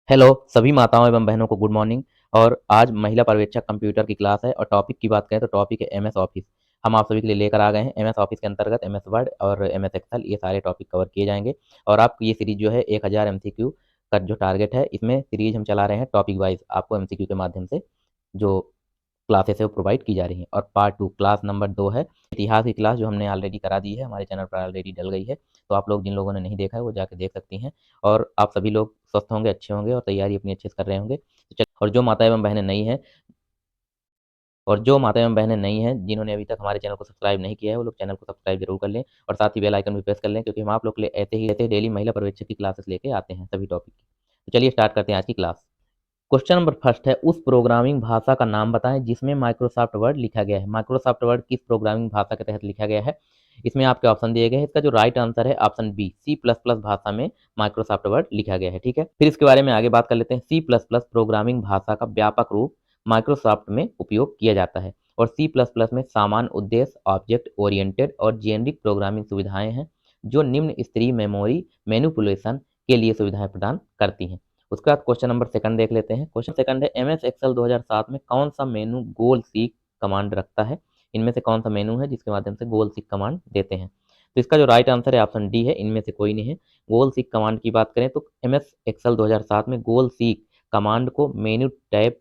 Hello सभी माताओं एवं बहनों को गुड मॉर्निंग। और आज महिला पर्यवेक्षक कंप्यूटर की क्लास है और टॉपिक की बात करें तो टॉपिक है एमएस ऑफिस। हम आप सभी के लिए लेकर आ गए हैं एमएस ऑफिस के अंतर्गत एमएस वर्ड और एमएस एक्सेल, ये सारे टॉपिक कवर किए जाएंगे। और आप ये सीरीज जो है 1000 एमसीक्यू का जो टारगेट है, इसमें सीरीज हम चला रहे हैं टॉपिक वाइज, आपको एमसीक्यू के माध्यम से जो क्लासेस है वो प्रोवाइड की जा रही हैं। और पार्ट 2 क्लास नंबर 2 है इतिहास की क्लास, जो हमने ऑलरेडी करा दी है, हमारे चैनल पर ऑलरेडी डल गई है। तो आप लोग जिन लोगों ने नहीं देखा है वो जाके देख सकती हैं। और आप सभी लोग स्वस्थ होंगे, अच्छे होंगे और तैयारी अपनी अच्छे से कर रहे होंगे। तो और जो माता एवं बहनें नहीं हैं जिन्होंने अभी तक हमारे चैनल को सब्सक्राइब नहीं किया है, वो लोग चैनल को सब्सक्राइब जरूर कर लें और साथ ही बेल आइकन भी प्रेस कर लें, क्योंकि हम आप लोग के लिए ऐसे ही डेली महिला पर्यवेक्षक की क्लासेस लेके आते हैं सभी टॉपिक की। तो चलिए स्टार्ट करते हैं आज की क्लास। क्वेश्चन नंबर फर्स्ट है, उस प्रोग्रामिंग भाषा का नाम बताएं जिसमें माइक्रोसॉफ्ट वर्ड लिखा गया है। माइक्रोसॉफ्ट वर्ड किस प्रोग्रामिंग भाषा के तहत लिखा गया है? इसमें आपके ऑप्शन दिए गए हैं। इसका जो राइट आंसर है option B, C plus plus भाषा में माइक्रोसॉफ्ट वर्ड लिखा गया है। ठीक है, फिर इसके बारे में आगे बात कर लेते हैं। सी प्लस प्लस प्रोग्रामिंग भाषा का व्यापक रूप माइक्रोसॉफ्ट में उपयोग किया जाता है और सी प्लस प्लस में सामान्य उद्देश्य, ऑब्जेक्ट ओरिएंटेड और जेनरिक प्रोग्रामिंग सुविधाएं हैं जो निम्न स्तरीय मेमोरी मैनिपुलेशन के लिए सुविधाएं प्रदान करती हैं। उसके बाद क्वेश्चन नंबर सेकंड देख लेते हैं। क्वेश्चन सेकंड है, एमएस एक्सेल 2007 में कौन सा मेनू गोल सीक कमांड रखता है? इनमें से कौन सा मेनू है जिसके माध्यम से गोल सीक कमांड देते हैं? तो इसका जो राइट आंसर है ऑप्शन डी है, इनमें से कोई नहीं है। गोल सीक कमांड की बात करें तो एमएस एक्सेल 2007 में गोल सीक कमांड को मेन्यू टैब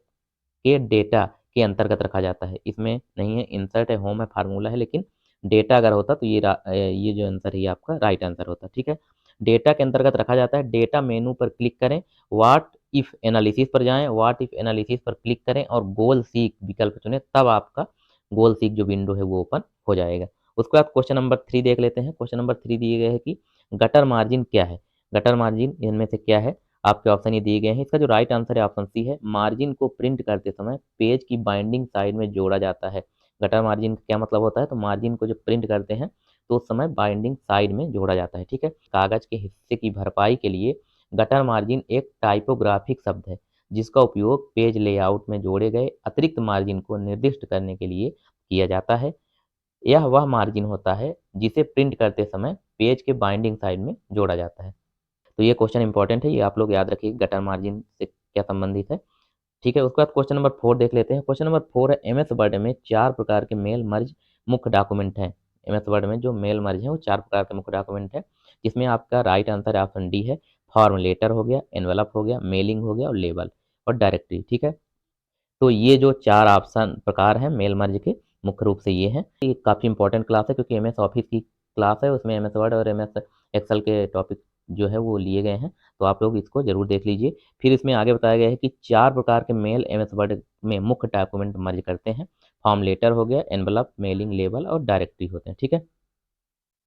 के डेटा के अंतर्गत रखा जाता है। इसमें नहीं है, इंसर्ट है, होम है, फार्मूला है, लेकिन डेटा अगर होता तो ये जो आंसर है ये आपका राइट आंसर होता। ठीक है, डेटा के अंतर्गत रखा जाता है। डेटा मेनू पर क्लिक करें, व्हाट इफ एनालिसिस पर जाएं, व्हाट इफ एनालिसिस पर क्लिक करें और गोल सीक विकल्प चुनें, तब आपका गोल सीक जो विंडो है वो ओपन हो जाएगा। उसके बाद क्वेश्चन नंबर 3 देख लेते हैं। क्वेश्चन नंबर 3 दिए गए है कि गटर मार्जिन क्या है? गटर मार्जिन इनमें से क्या है? आपके ऑप्शन ये दिए गए हैं। इसका जो राइट आंसर है ऑप्शन सी है, मार्जिन को प्रिंट करते समय पेज की बाइंडिंग साइड में जोड़ा जाता है। गटर मार्जिन का क्या मतलब होता है? तो मार्जिन को जब प्रिंट करते हैं तो उस समय बाइंडिंग साइड में जोड़ा जाता है। ठीक है, कागज के हिस्से की भरपाई के लिए गटर मार्जिन एक टाइपोग्राफिक शब्द है जिसका उपयोग पेज लेआउट में जोड़े गए अतिरिक्त मार्जिन को निर्दिष्ट करने के लिए किया जाता है। यह वह मार्जिन होता है जिसे प्रिंट करते समय पेज के बाइंडिंग साइड में जोड़ा जाता है। तो ये क्वेश्चन इंपॉर्टेंट है, ये आप लोग याद रखिए, गटर मार्जिन से क्या संबंधित है। ठीक है, उसके बाद क्वेश्चन नंबर 4 देख लेते हैं। क्वेश्चन नंबर 4 है, एमएस वर्ड में 4 प्रकार के मेल मर्ज मुख्य डॉक्यूमेंट हैं। एमएस वर्ड में जो मेल मर्ज है वो 4 प्रकार के मुख्य डॉक्यूमेंट है, जिसमें आपका राइट आंसर ऑप्शन डी है। फॉर्म लेटर हो गया, एनवेलप हो गया, मेलिंग हो गया और लेबल और डायरेक्टरी। ठीक है, तो ये जो 4 ऑप्शन प्रकार हैं मेल मर्ज के, मुख्य रूप से ये हैं। ये काफ़ी इंपॉर्टेंट क्लास है क्योंकि एमएस ऑफिस की क्लास है, उसमें एमएस वर्ड और एमएस एक्सेल के टॉपिक जो है वो लिए गए हैं। तो आप लोग इसको जरूर देख लीजिए। फिर इसमें आगे बताया गया है कि 4 प्रकार के मेल एमएस वर्ड में मुख्य डॉक्यूमेंट मर्ज करते हैं। फॉर्म लेटर हो गया, एनवलप, मेलिंग, लेबल और डायरेक्टरी होते हैं। ठीक है,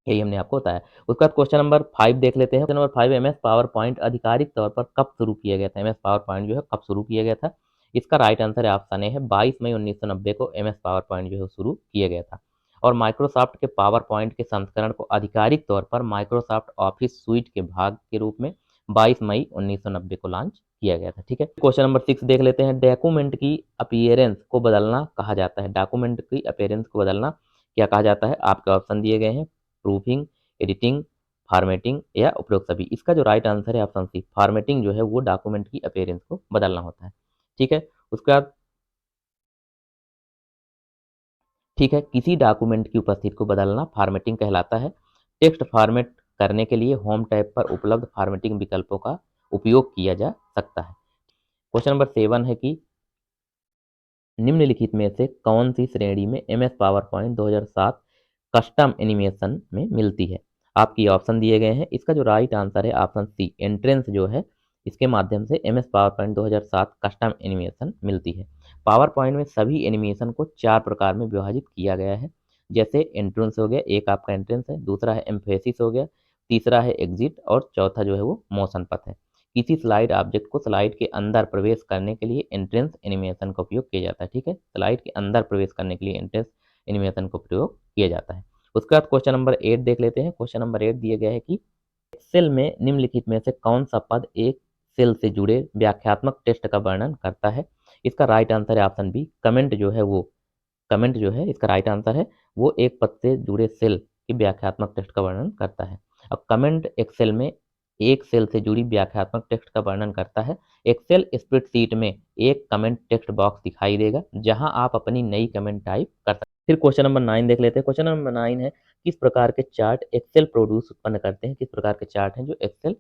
यही हमने आपको बताया। उसके बाद क्वेश्चन नंबर 5 देख लेते हैं। Question number 5, MS power point आधिकारिक तौर पर कब शुरू किया गया था? एमएस पावर पॉइंट जो है कब शुरू किया गया था? इसका राइट आंसर है ऑप्शन ए है, 22 मई 1990 को एमएस पावर पॉइंट जो है शुरू किया गया था। और माइक्रोसॉफ्ट के पावर पॉइंट के संस्करण को आधिकारिक तौर पर माइक्रोसॉफ्ट ऑफिस स्वीट के भाग के रूप में 22 मई 1990 को लॉन्च किया गया था। ठीक है, क्वेश्चन नंबर 6 देख लेते हैं। डॉक्यूमेंट की अपीयरेंस को बदलना कहा जाता है। डॉक्यूमेंट की अपीयरेंस को बदलना क्या कहा जाता है? आपके ऑप्शन दिए गए हैं, प्रूफिंग, एडिटिंग, फॉर्मेटिंग या उपरोक्त सभी। इसका जो राइट आंसर है ऑप्शन सी, फॉर्मेटिंग जो है वो डॉक्यूमेंट की अपीयरेंस को बदलना होता है। ठीक है, उसके बाद ठीक है, किसी डॉक्यूमेंट की उपस्थिति को बदलना फॉर्मेटिंग कहलाता है। टेक्स्ट फॉर्मेट करने के लिए होम टैब पर उपलब्ध फॉर्मेटिंग विकल्पों का उपयोग किया जा सकता है। क्वेश्चन नंबर 7 है कि निम्नलिखित में से कौन सी श्रेणी में MS power point 2007 custom animation में मिलती है? आपकी ऑप्शन दिए गए हैं। इसका जो राइट आंसर है ऑप्शन सी, एंट्रेंस जो है इसके माध्यम से MS power point 2007 custom animation मिलती है। पावर पॉइंट में सभी एनिमेशन को 4 प्रकार में विभाजित किया गया है। जैसे एंट्रेंस हो गया, एक आपका एंट्रेंस है, दूसरा है एम्फेसिस हो गया, तीसरा है एग्जिट और चौथा जो है वो मोशन पथ है। किसी स्लाइड ऑब्जेक्ट को स्लाइड के अंदर प्रवेश करने के लिए एंट्रेंस एनिमेशन का उपयोग किया जाता है। ठीक है, स्लाइड के अंदर प्रवेश करने के लिए एंट्रेंस एनिमेशन का प्रयोग किया जाता है। उसके बाद क्वेश्चन नंबर 8 देख लेते हैं। क्वेश्चन नंबर 8 दिए गए है कि एक्सेल में निम्नलिखित में से कौन सा पद एक सेल से जुड़े व्याख्यात्मक टेक्स्ट का वर्णन करता है? इसका राइट आंसर है ऑप्शन बी, कमेंट जो है वो, कमेंट जो है इसका राइट आंसर है, वो एक पद से जुड़े सेल की व्याख्यात्मक टेक्स्ट का वर्णन करता है। अब कमेंट एक्सेल में एक सेल से जुड़ी व्याख्यात्मक टेक्स्ट का वर्णन करता है। एक्सेल स्प्रेडशीट में एक कमेंट टेक्स्ट बॉक्स दिखाई देगा जहां आप अपनी नई कमेंट टाइप कर सकते हैं। फिर क्वेश्चन नंबर 9 देख लेते हैं। क्वेश्चन नंबर 9 है, किस प्रकार के चार्ट एक्सेल प्रोड्यूस उत्पन्न करते हैं? किस प्रकार के चार्ट हैं जो एक्सेल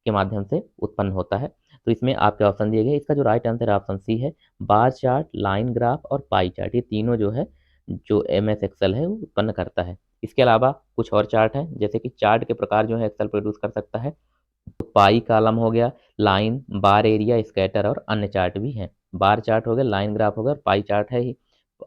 के माध्यम से उत्पन्न होता है? तो इसमें आपके ऑप्शन दिए गए, इसका जो राइट आंसर है ऑप्शन सी है। बार चार्ट, लाइन ग्राफ और पाई चार्ट, ये तीनों जो है जो एमएस एक्सेल है वो उत्पन्न करता है। इसके अलावा कुछ और चार्ट हैं, जैसे कि चार्ट के प्रकार जो है एक्सेल प्रोड्यूस कर सकता है। तो पाई कॉलम हो गया, लाइन, बार एरिया, स्कैटर और अन्य चार्ट भी हैं। बार चार्ट हो गया, लाइन ग्राफ हो गया और पाई चार्ट है ही,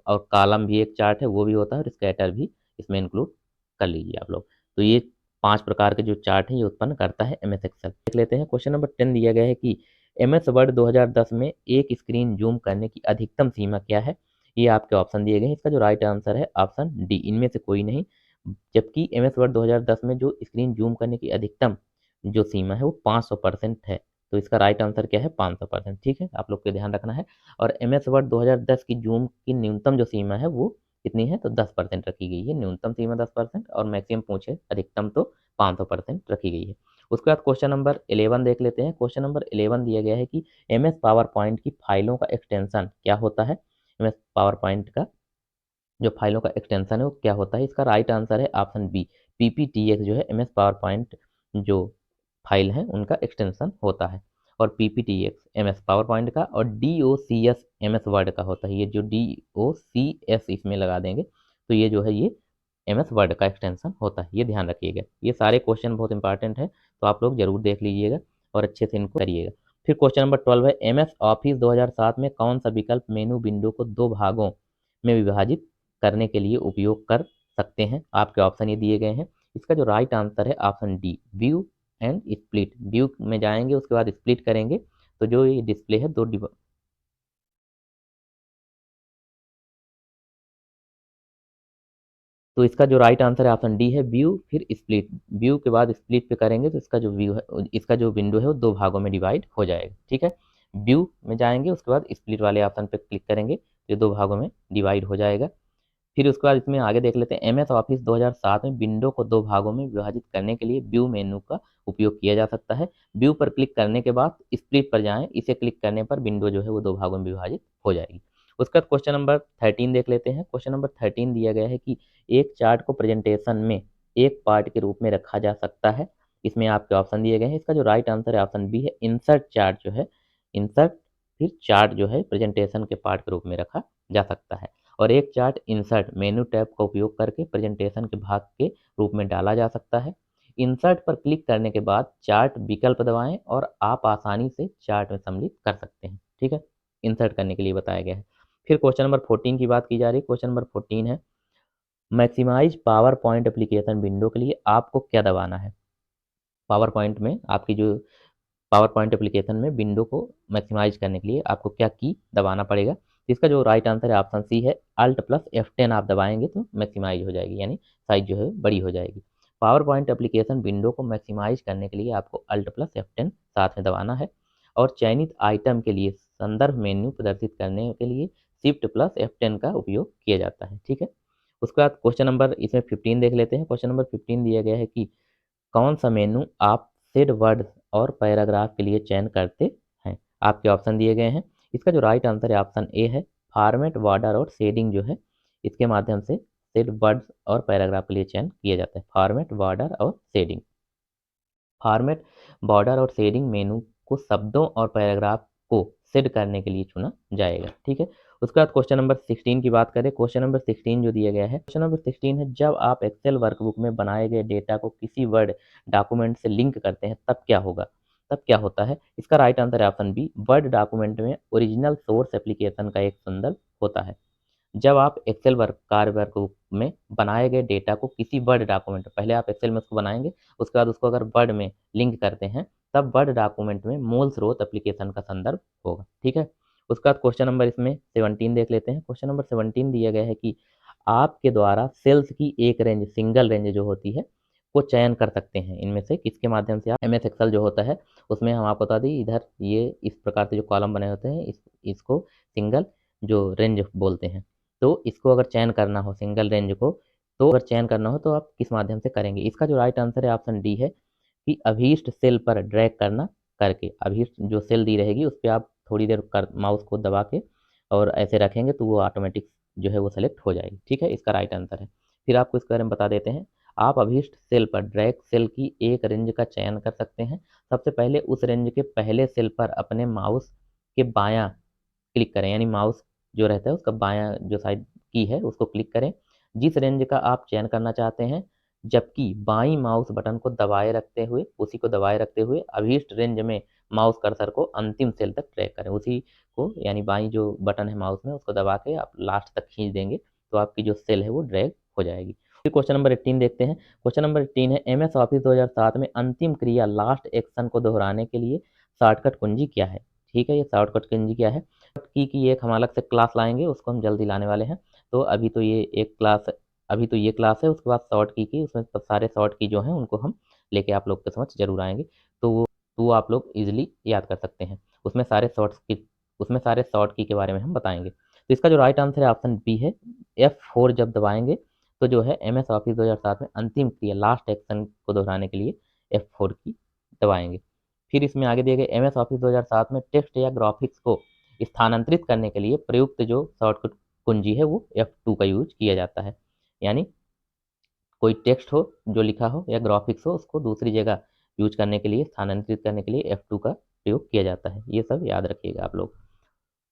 और कॉलम भी एक चार्ट है वो भी होता है, और स्कैटर भी इसमें इंक्लूड कर लीजिए आप लोग। तो ये 5 प्रकार के जो चार्ट हैं ये उत्पन्न करता है एमएस एक्सेल। देख लेते हैं क्वेश्चन नंबर 10 दिया गया है कि एमएस वर्ड 2010 में एक स्क्रीन जूम करने की अधिकतम सीमा क्या है? ये आपके ऑप्शन दिए गए हैं। इसका जो राइट आंसर है ऑप्शन डी, इनमें से कोई नहीं। जबकि एमएस वर्ड 2010 में जो स्क्रीन जूम करने की अधिकतम जो सीमा है वो 500% है। तो इसका राइट आंसर क्या है? 500%। ठीक है, आप लोग को ध्यान रखना है। और एमएस वर्ड 2010 की जूम की न्यूनतम जो सीमा है वो कितनी है? तो 10% रखी गई है। न्यूनतम सीमा 10% और मैक्सिमम पूछे अधिकतम तो 500% रखी गई है। उसके बाद क्वेश्चन नंबर 11 देख लेते हैं। क्वेश्चन नंबर 11 दिया गया है कि एमएस पावर पॉइंट की फाइलों का एक्सटेंशन क्या होता है? एमएस पावर पॉइंट का जो फाइलों का एक्सटेंशन है वो क्या होता है? इसका राइट आंसर है ऑप्शन बी, पीपीटीएक्स जो है एमएस पावर पॉइंट जो फाइल है उनका एक्सटेंशन होता है। और पीपीटीएक्स एमएस पावर पॉइंट का, और डीओसीएस एमएस वर्ड का होता है। ये जो डीओसीएस इसमें लगा देंगे तो ये जो है ये एमएस वर्ड का एक्सटेंशन होता है, ये ध्यान रखिएगा। ये सारे क्वेश्चन बहुत इंपॉर्टेंट है, तो आप लोग जरूर देख लीजिएगा और अच्छे से इनको करिएगा। फिर क्वेश्चन नंबर 12 है, एमएस ऑफिस 2007 में कौन सा विकल्प मेनू विंडो को दो भागों में विभाजित करने के लिए उपयोग कर सकते हैं? आपके ऑप्शन ये दिए गए हैं। इसका जो राइट आंसर है option D, view and split. View में जाएंगे, उसके बाद स्प्लिट करेंगे तो जो ये डिस्प्ले है दो तो इसका जो राइट आंसर है ऑप्शन डी है, व्यू फिर स्प्लिट। व्यू के बाद स्प्लिट पे करेंगे तो इसका जो व्यू है, इसका जो विंडो है वो दो भागों में डिवाइड हो जाएगा। ठीक है, व्यू में जाएंगे, उसके बाद स्प्लिट वाले ऑप्शन पे क्लिक करेंगे तो ये दो भागों में डिवाइड हो जाएगा। फिर उसके बाद इसमें आगे देख लेते हैं, एमएस ऑफिस 2007 में विंडो को दो भागों में विभाजित करने के लिए व्यू मेनू का उपयोग किया जा सकता है। व्यू पर क्लिक करने के बाद स्प्लिट पर जाएं, इसे क्लिक करने पर विंडो जो है वो दो भागों में विभाजित हो जाएगी। उसके बाद क्वेश्चन नंबर 13 देख लेते हैं। क्वेश्चन नंबर 13 दिया गया है कि एक चार्ट को प्रेजेंटेशन में एक पार्ट के रूप में रखा जा सकता है। इसमें आपके ऑप्शन दिए गए हैं। इसका जो राइट आंसर है ऑप्शन बी है, इंसर्ट चार्ट जो है, इंसर्ट फिर चार्ट जो है प्रेजेंटेशन के पार्ट के रूप में रखा जा सकता है। और एक चार्ट इंसर्ट मेनू टैब का उपयोग करके प्रेजेंटेशन के भाग के रूप में डाला जा सकता है। इंसर्ट पर क्लिक करने के बाद चार्ट विकल्प दबाएं और आप आसानी से चार्ट में सम्मिलित कर सकते हैं। ठीक है, इंसर्ट करने के लिए बताया गया है। फिर क्वेश्चन नंबर 14 की बात की जा रही है। क्वेश्चन नंबर 14 है, maximise PowerPoint application window के लिए आपको क्या दबाना है? पावर पॉइंट में आपकी जो पावर पॉइंट एप्लीकेशन में विंडो को मैक्सिमाइज करने के लिए आपको क्या की दबाना पड़ेगा? तो इसका जो राइट आंसर है ऑप्शन सी है, अल्ट प्लस F10 आप दबाएंगे तो मैक्सिमाइज हो जाएगी, यानी साइज जो है बड़ी हो जाएगी। पावर पॉइंट एप्लीकेशन विंडो को मैक्सिमाइज करने के लिए आपको अल्ट प्लस F10 साथ में दबाना है। और चयनित आइटम के लिए संदर्भ मेन्यू प्रदर्शित करने के लिए शिफ्ट प्लस F10 का उपयोग किया जाता है। ठीक है, उसके बाद क्वेश्चन नंबर इसमें 15 देख लेते हैं। क्वेश्चन नंबर 15 दिया गया है कि कौन सा मेनू आप सेड वर्ड और पैराग्राफ के लिए चयन करते हैं? आपके ऑप्शन दिए गए हैं। इसका जो राइट आंसर है ऑप्शन ए है, फॉर्मेट, बॉर्डर और शेडिंग जो है इसके माध्यम से सेड वर्ड्स और पैराग्राफ के लिए चयन किया जाता है। फॉर्मेट, बॉर्डर और शेडिंग। फॉर्मेट, बॉर्डर और शेडिंग मेनू को शब्दों और पैराग्राफ को सेट करने के लिए चुना जाएगा। ठीक है, उसके बाद क्वेश्चन नंबर 16 की बात करें। क्वेश्चन नंबर 16 जो दिया गया है, क्वेश्चन नंबर 16 है, जब आप एक्सेल वर्कबुक में बनाए गए डेटा को किसी वर्ड डॉक्यूमेंट से लिंक करते हैं तब क्या होगा? तब क्या होता है? इसका राइट आंसर है ऑप्शन बी, वर्ड डॉक्यूमेंट में ओरिजिनल सोर्स एप्लीकेशन का एक संदर्भ होता है। जब आप एक्सेल वर्क कार्य वर्क में बनाए गए डेटा को किसी वर्ड डॉक्यूमेंट, पहले आप एक्सेल में उसको बनाएंगे, उसके बाद उसको अगर वर्ड में लिंक करते हैं तब वर्ड डॉक्यूमेंट में मूल स्रोत एप्लीकेशन का संदर्भ होगा। ठीक है, उसके बाद क्वेश्चन नंबर इसमें 17 देख लेते हैं। क्वेश्चन नंबर 17 दिया गया है कि आपके द्वारा सेल्स की एक रेंज, सिंगल रेंज जो होती है वो चयन कर सकते हैं इनमें से किसके माध्यम से? आप एमएस एक्सेल जो होता है उसमें हम आपको बता दें, इधर ये इस प्रकार से जो कॉलम बने होते हैं इसको सिंगल जो रेंज बोलते हैं। तो इसको अगर चयन करना हो सिंगल रेंज को, तो अगर चयन करना हो तो आप किस माध्यम से करेंगे? इसका जो राइट आंसर है ऑप्शन डी है, कि अभीष्ट सेल पर ड्रैग करना करके, अभीष्ट जो सेल दी रहेगी उस पर आप थोड़ी देर कर माउस को दबा के और ऐसे रखेंगे तो वो ऑटोमेटिक जो है वो सेलेक्ट हो जाएगी। ठीक है, इसका राइट आंसर है। फिर आपको इसके बारे में बता देते हैं। आप अभीष्ट सेल पर ड्रैग सेल की एक रेंज का चयन कर सकते हैं। सबसे पहले उस रेंज के पहले सेल पर अपने माउस के बायां क्लिक करें, यानी माउस जो रहता है उसका बायां जो साइड की है उसको क्लिक करें जिस रेंज का आप चयन करना चाहते हैं, जबकि बाईं माउस बटन को दबाए रखते हुए, उसी को दबाए रखते हुए अभीष्ट रेंज में माउस कर्सर को अंतिम सेल तक ड्रैग करें। उसी को, यानी बाईं जो बटन है माउस में उसको दबा के आप लास्ट तक खींच देंगे तो आपकी जो सेल है वो ड्रैग हो जाएगी। फिर क्वेश्चन नंबर 18 देखते हैं। क्वेश्चन नंबर 18 है, एमएस ऑफिस 2007 में अंतिम क्रिया लास्ट एक्शन को दोहराने के लिए शॉर्टकट कुंजी क्या है। ठीक है, ये शॉर्टकट कुंजी क्या है, की एक हम अलग से क्लास लाएंगे, उसको हम जल्दी लाने वाले हैं। तो अभी तो ये क्लास है, उसके बाद शॉर्ट की उसमें सारे शॉर्ट की जो हैं उनको हम लेके आप लोग के समझ जरूर आएंगे, तो वो आप लोग इजीली याद कर सकते हैं। उसमें सारे शॉर्ट की के बारे में हम बताएंगे। तो इसका जो राइट आंसर है ऑप्शन बी है। F4 जब दबाएंगे तो जो है एमएस ऑफिस 2007 में अंतिम क्रिया लास्ट एक्शन को दोहराने के लिए F4 की दबाएंगे। फिर इसमें आगे दिए गए एमएस ऑफिस 2007 में टेक्स्ट या ग्राफिक्स को स्थानांतरित करने के लिए प्रयुक्त जो शॉर्टकट कुंजी है वो F2 का यूज किया जाता है। यानी कोई टेक्स्ट हो जो लिखा हो या ग्राफिक्स हो उसको दूसरी जगह यूज करने के लिए, स्थानांतरित करने के लिए F2 का प्रयोग किया जाता है। ये सब याद रखिएगा आप लोग।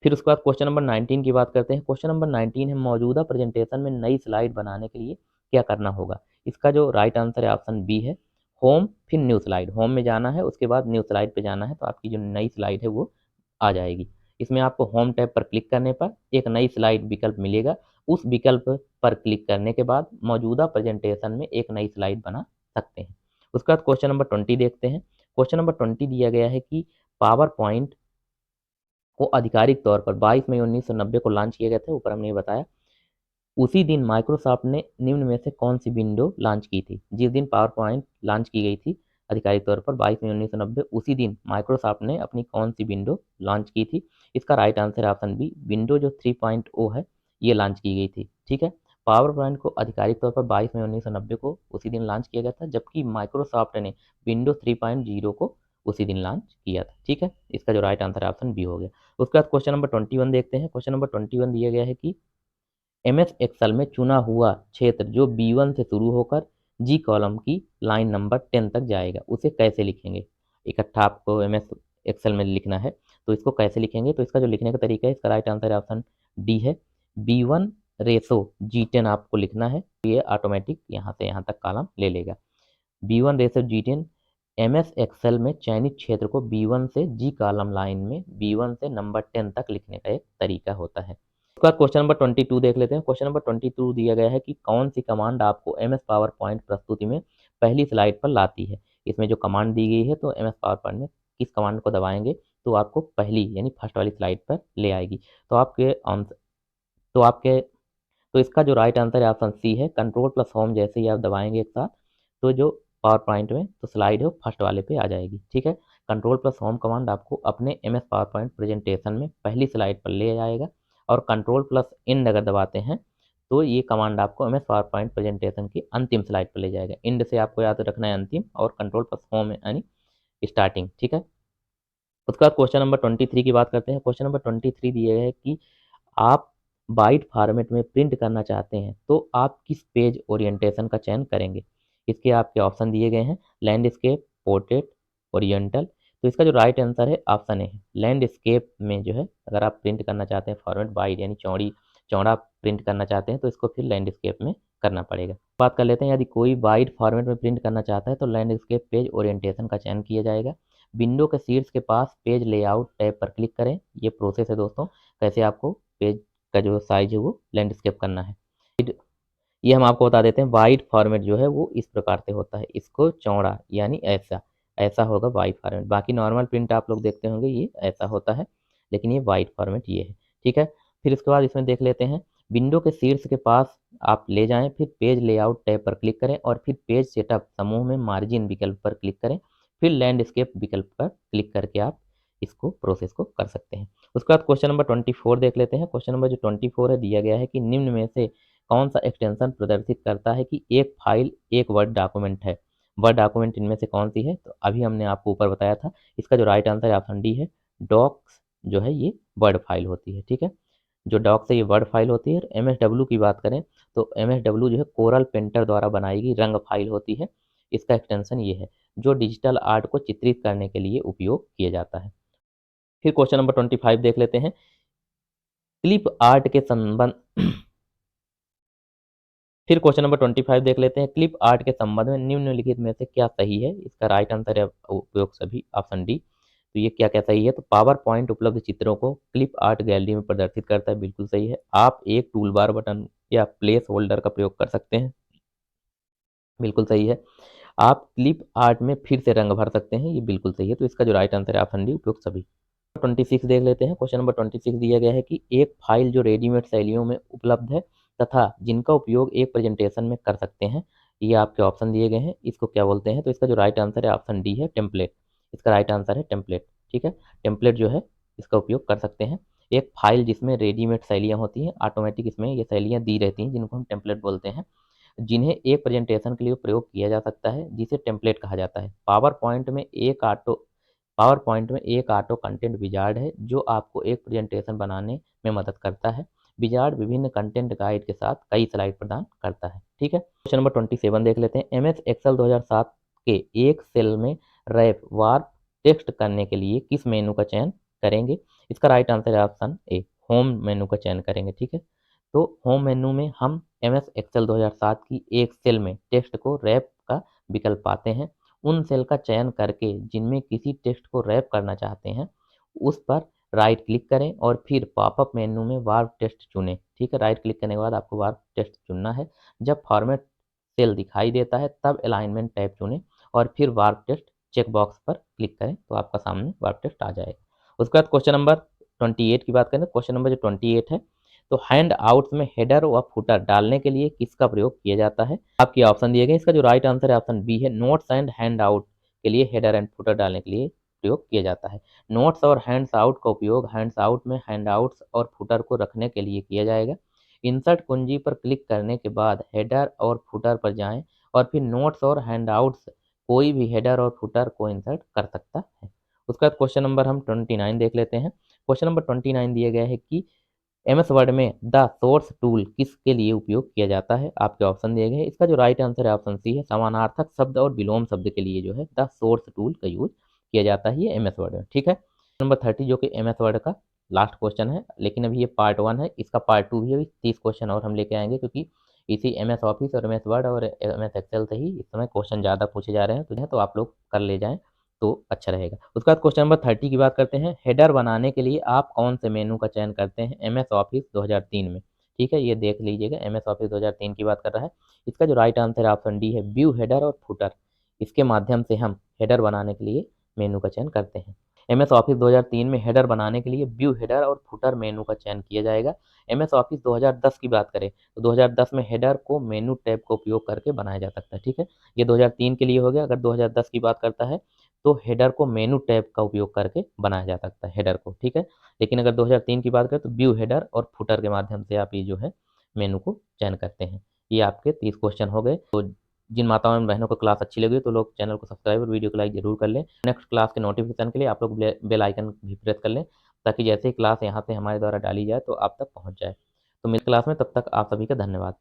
फिर उसके बाद क्वेश्चन नंबर 19 की बात करते हैं। क्वेश्चन नंबर 19 है, मौजूदा प्रेजेंटेशन में नई स्लाइड बनाने के लिए क्या करना होगा। इसका जो राइट आंसर है ऑप्शन बी है, होम फिर न्यू स्लाइड। होम में जाना है, उसके बाद न्यू स्लाइड पे जाना है, तो आपकी जो नई स्लाइड है वो आ जाएगी। इसमें आपको होम टैब पर क्लिक करने पर एक नई स्लाइड विकल्प मिलेगा। उस विकल्प पर क्लिक करने के बाद मौजूदा प्रेजेंटेशन में एक नई स्लाइड बना सकते हैं। उसके बाद क्वेश्चन नंबर 20 देखते हैं। क्वेश्चन नंबर 20 दिया गया है कि पावर पॉइंट को आधिकारिक तौर पर 22 मई 1990 को लॉन्च किया गया था, ऊपर हमने ये बताया। उसी दिन माइक्रोसॉफ्ट ने निम्न में से कौन सी विंडो लॉन्च की थी। जिस दिन पावर पॉइंट लॉन्च की गई थी आधिकारिक तौर पर 22 मई 1990, उसी दिन माइक्रोसॉफ्ट ने अपनी कौन सी विंडो लॉन्च की थी। इसका राइट आंसर है ऑप्शन बी, विंडो जो 3.0 है ये लॉन्च की गई थी। ठीक है, पावर पॉइंट को आधिकारिक तौर पर 22 मई 1990 को उसी दिन लॉन्च किया गया था, जबकि माइक्रोसॉफ्ट ने विंडो 3.0 को उसी दिन लॉन्च किया था। ठीक है, इसका जो राइट आंसर है ऑप्शन बी हो गया। उसके बाद क्वेश्चन नंबर 21 देखते हैं। क्वेश्चन नंबर 21 दिया गया है कि एमएस एक्सेल में चुना हुआ क्षेत्र जो B1 से शुरू होकर जी कॉलम की लाइन नंबर 10 तक जाएगा, उसे कैसे लिखेंगे। इकट्ठा आपको एमएस एक्सेल में लिखना है, तो इसको कैसे लिखेंगे। तो इसका जो लिखने का तरीका है, इसका राइट आंसर ऑप्शन डी है, B1 रेसो G10 आपको लिखना है। ये ऑटोमेटिक यहाँ से यहाँ तक कॉलम ले लेगा। B1 Resso G10 MS Excel में चयनित क्षेत्र को B1 से जी कॉलम लाइन में B1 से नंबर 10 तक लिखने का एक तरीका होता है। उसके बाद क्वेश्चन नंबर 22 देख लेते हैं। क्वेश्चन नंबर 22 दिया गया है कि कौन सी कमांड आपको एमएस पावर पॉइंट प्रस्तुति में पहली स्लाइड पर लाती है। इसमें जो कमांड दी गई है, तो एमएस पावर पॉइंट में किस कमांड को दबाएंगे तो आपको पहली यानी फर्स्ट वाली स्लाइड पर ले आएगी। तो आपके आंसर तो आपके तो इसका जो राइट आंसर है ऑप्शन सी है, कंट्रोल प्लस होम जैसे ही आप दबाएंगे एक साथ, तो जो पावर पॉइंट में तो स्लाइड है वो फर्स्ट वाले पे आ जाएगी। ठीक है, कंट्रोल प्लस होम कमांड आपको अपने एमएस पावर पॉइंट प्रेजेंटेशन में पहली स्लाइड पर ले जाएगा, और कंट्रोल प्लस इंड अगर दबाते हैं तो ये कमांड आपको एमएस पावर पॉइंट प्रेजेंटेशन की अंतिम स्लाइड पर ले जाएगा। इंड से आपको याद रखना है अंतिम, और कंट्रोल प्लस होम यानी स्टार्टिंग। ठीक है, उसके बाद क्वेश्चन नंबर 23 की बात करते हैं। क्वेश्चन नंबर 23 दिए गए है कि आप बाइट फॉर्मेट में प्रिंट करना चाहते हैं तो आप किस पेज ओरिएंटेशन का चयन करेंगे। इसके आपके ऑप्शन दिए गए हैं, लैंडस्केप, पोर्ट्रेट, ओरिएंटल। तो इसका जो राइट आंसर है ऑप्शन ए है, लैंडस्केप में जो है अगर आप प्रिंट करना चाहते हैं फॉर्मेट बाइट यानी चौड़ा प्रिंट करना चाहते हैं तो इसको फिर लैंडस्केप में करना पड़ेगा। बात कर लेते हैं, यदि कोई बाइट फॉर्मेट में प्रिंट करना चाहता है तो लैंडस्केप पेज ओरिएंटेशन का चयन किया जाएगा। विंडो के शीर्ष के पास पेज लेआउट टैब पर क्लिक करें। ये प्रोसेस है दोस्तों, कैसे आपको पेज का जो साइज है वो लैंडस्केप करना है। ये हम आपको बता देते हैं, वाइड फॉर्मेट जो है वो इस प्रकार से होता है, इसको चौड़ा यानी ऐसा ऐसा होगा वाइड फॉर्मेट। बाकी नॉर्मल प्रिंट आप लोग देखते होंगे ये ऐसा होता है, लेकिन ये वाइड फॉर्मेट ये है। ठीक है, फिर इसके बाद इसमें देख लेते हैं, विंडो के शीर्ष के पास आप ले जाएं, फिर पेज लेआउट टैब पर क्लिक करें और फिर पेज सेटअप समूह में मार्जिन विकल्प पर क्लिक करें, फिर लैंडस्केप विकल्प पर क्लिक करके आप इसको प्रोसेस को कर सकते हैं। उसके बाद क्वेश्चन नंबर 24 देख लेते हैं। क्वेश्चन नंबर जो 24 है दिया गया है कि निम्न में से कौन सा एक्सटेंशन प्रदर्शित करता है कि एक फाइल एक वर्ड डॉक्यूमेंट है। वर्ड डॉक्यूमेंट इनमें से कौन सी है? तो अभी हमने आपको ऊपर बताया था, इसका जो राइट आंसर है ऑप्शन डी है। डॉक्स जो है ये वर्ड फाइल होती है, ठीक है। जो डॉक्स है ये वर्ड फाइल होती है। एमएसडब्ल्यू की बात करें तो एमएसडब्ल्यू जो है कोरल पेंटर द्वारा बनाई गई रंग फाइल होती है। इसका एक्सटेंशन ये है, जो डिजिटल आर्ट को चित्रित करने के लिए उपयोग किया जाता है। फिर क्वेश्चन नंबर 25 देख लेते हैं। क्लिप आर्ट के संबंध फिर क्वेश्चन नंबर 25 देख लेते हैं। क्लिप आर्ट के संबंध में निम्नलिखित में से क्या सही है? इसका राइट आंसर है उपयोग सभी, ऑप्शन डी। तो ये क्या क्या सही है? तो पावर पॉइंट उपलब्ध चित्रों को क्लिप आर्ट गैलरी में प्रदर्शित करता है, बिल्कुल सही है। आप एक टूल बार बटन या प्लेस होल्डर का प्रयोग कर सकते हैं, बिल्कुल सही है। आप क्लिप आर्ट में फिर से रंग भर सकते हैं, ये बिल्कुल सही है। तो इसका जो राइट आंसर है ऑप्शन डी, उपयोग सभी। 26 देख लेते हैं। क्वेश्चन नंबर 26 दिया गया है कि एक फाइल जो रेडीमेड शैलियों में उपलब्ध है तथा जिनका उपयोग एक प्रेजेंटेशन में कर सकते हैं, ये आपके ऑप्शन दिए गए हैं, इसको क्या बोलते हैं? तो इसका जो राइट आंसर है ऑप्शन डी है, टेम्पलेट। इसका राइट आंसर है टेम्पलेट, ठीक है। टेम्पलेट जो है इसका उपयोग कर सकते हैं। एक फाइल जिसमें रेडीमेड शैलियाँ होती हैं, ऑटोमेटिक इसमें ये शैलियाँ दी रहती हैं, जिनको हम टेम्पलेट बोलते हैं, जिन्हें एक प्रेजेंटेशन के लिए प्रयोग किया जा सकता है, जिसे टेम्पलेट कहा जाता है। पावर पॉइंट में एक ऑटो कंटेंट विजार्ड है, जो आपको एक प्रेजेंटेशन बनाने में मदद करता है। विजार्ड विभिन्न कंटेंट गाइड के साथ कई स्लाइड प्रदान करता है, ठीक है। क्वेश्चन नंबर 27 देख लेते हैं। एमएस एक्सेल 2007 के एक सेल में रैप वार्प टेक्स्ट करने के लिए किस मेनू का चयन करेंगे? इसका राइट आंसर है ऑप्शन ए, होम मेनू का चयन करेंगे, ठीक है। तो होम मेनू में हम एमएस एक्सेल 2007 की एक सेल में टेक्स्ट को रैप का विकल्प पाते हैं। उन सेल का चयन करके जिनमें किसी टेक्स्ट को रैप करना चाहते हैं, उस पर राइट क्लिक करें और फिर पॉपअप मेनू में वार्प टेक्स्ट चुनें, ठीक है। राइट क्लिक करने के बाद आपको वार्प टेक्स्ट चुनना है। जब फॉर्मेट सेल दिखाई देता है तब अलाइनमेंट टैब चुनें और फिर वार्प टेक्स्ट चेक बॉक्स पर क्लिक करें, तो आपका सामने वार्प टेक्स्ट आ जाएगा। उसके बाद क्वेश्चन नंबर 28 की बात करें। क्वेश्चन नंबर जो 28 है, तो हैंड आउट्स में हेडर व फुटर डालने के लिए किसका प्रयोग किया जाता है? आपके ऑप्शन दिए गए, इसका जो राइट आंसर है ऑप्शन बी है। नोट्स एंड हैंड आउट के लिए हेडर एंड फुटर डालने के लिए प्रयोग किया जाता है। नोट्स और हैंड्स आउट का उपयोग हैंड्स आउट में हैंड आउट्स और फुटर को रखने के लिए किया जाएगा। इंसर्ट कुंजी पर क्लिक करने के बाद हेडर और फुटर पर जाएं और फिर नोट्स और हैंड आउट्स कोई भी हेडर और फुटर को इंसर्ट कर सकता है। उसके बाद क्वेश्चन नंबर हम 29 देख लेते हैं। क्वेश्चन नंबर 29 दिया गया है कि एमएस वर्ड में द सोर्स टूल किसके लिए उपयोग किया जाता है? आपके ऑप्शन दिए गए हैं। इसका जो राइट आंसर है ऑप्शन सी है। समानार्थक शब्द और विलोम शब्द के लिए जो है द सोर्स टूल का यूज किया जाता है ये एमएस वर्ड में, ठीक है। नंबर 30 जो कि एमएस वर्ड का लास्ट क्वेश्चन है, लेकिन अभी ये पार्ट 1 है, इसका पार्ट 2 भी अभी 30 क्वेश्चन और हम लेके आएंगे, क्योंकि इसी एमएस ऑफिस और एमएस वर्ड और एमएस एक्सेल से ही इस समय क्वेश्चन ज़्यादा पूछे जा रहे हैं, तो आप लोग कर ले जाएं तो अच्छा रहेगा। उसके बाद क्वेश्चन नंबर 30 की बात करते हैं। हेडर बनाने के लिए आप कौन से मेनू का चयन करते हैं एमएस ऑफिस 2003 में? ठीक है, ये देख लीजिएगा, एमएस ऑफिस 2003 की बात कर रहा है। इसका जो राइट आंसर है ऑप्शन डी है, व्यू हेडर और फुटर। इसके माध्यम से हम हेडर बनाने के लिए मेनू का चयन करते हैं। एमएस ऑफिस 2003 में हेडर बनाने के लिए व्यू हेडर और फुटर मेनू का चयन किया जाएगा। एमएस ऑफिस 2010 की बात करें तो 2010 में हेडर को मेनू टैब का उपयोग करके बनाया जा सकता है, ठीक है। ये 2003 के लिए हो गया। अगर 2010 की बात करता है तो हेडर को मेनू टैब का उपयोग करके बनाया जा सकता है हेडर को, ठीक है। लेकिन अगर 2003 की बात करें तो व्यू हेडर और फुटर के माध्यम से आप ये जो है मेनू को चयन करते हैं। ये आपके 30 क्वेश्चन हो गए। तो जिन माताओं एवं बहनों को क्लास अच्छी लगी तो लोग चैनल को सब्सक्राइब और वीडियो को लाइक जरूर कर लें। नेक्स्ट क्लास के नोटिफिकेशन के लिए आप लोग बेल आइकन भी प्रेस कर लें, ताकि जैसे ही क्लास यहाँ से हमारे द्वारा डाली जाए तो आप तक पहुँच जाए। तो मिल क्लास में, तब तक आप सभी का धन्यवाद।